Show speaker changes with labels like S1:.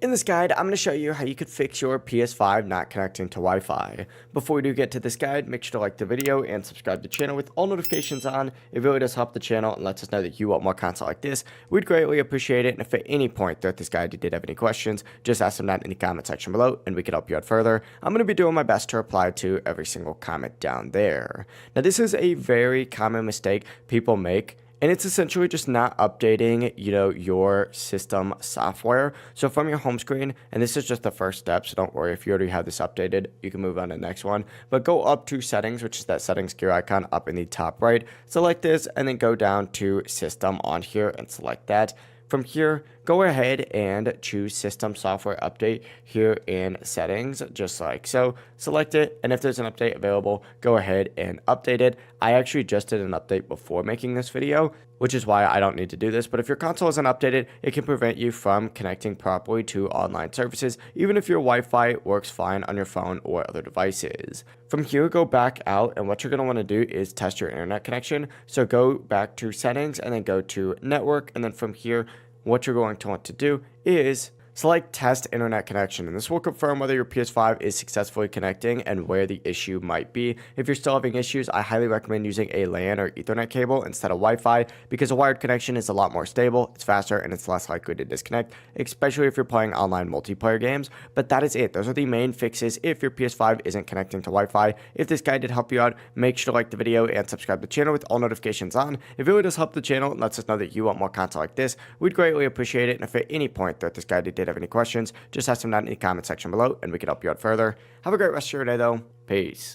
S1: In this guide, I'm going to show you how you could fix your PS5 not connecting to Wi-Fi. Before we do get to this guide, make sure to like the video and subscribe to the channel with all notifications on. It really does help the channel and lets us know that you want more content like this. We'd greatly appreciate it, and if at any point throughout this guide you did have any questions, just ask them down in the comment section below and we can help you out further. I'm going to be doing my best to reply to every single comment down there. Now, this is a very common mistake people make, and it's essentially just not updating, your system software. So from your home screen, and this is just the first step, so don't worry if you already have this updated, you can move on to the next one. But go up to settings, which is that settings gear icon up in the top right. Select this and then go down to system on here and select that. From here, go ahead and choose System Software Update here in Settings, just like so. Select it, and if there's an update available, go ahead and update it. I actually just did an update before making this video, which is why I don't need to do this. But if your console isn't updated, it can prevent you from connecting properly to online services, even if your Wi-Fi works fine on your phone or other devices. From here, go back out, and what you're going to want to do is test your internet connection. So go back to Settings, and then go to Network, and then from here, what you're going to want to do is select Test Internet Connection, and this will confirm whether your PS5 is successfully connecting and where the issue might be. If you're still having issues, I highly recommend using a LAN or Ethernet cable instead of Wi-Fi, because a wired connection is a lot more stable, it's faster, and it's less likely to disconnect, especially if you're playing online multiplayer games. But that is it. Those are the main fixes if your PS5 isn't connecting to Wi-Fi. If this guide did help you out, make sure to like the video and subscribe to the channel with all notifications on. It really does help the channel and lets us know that you want more content like this. We'd greatly appreciate it, and if at any point throughout this guide you did have any questions, just ask them down in the comment section below and we can help you out further. Have a great rest of your day though. Peace.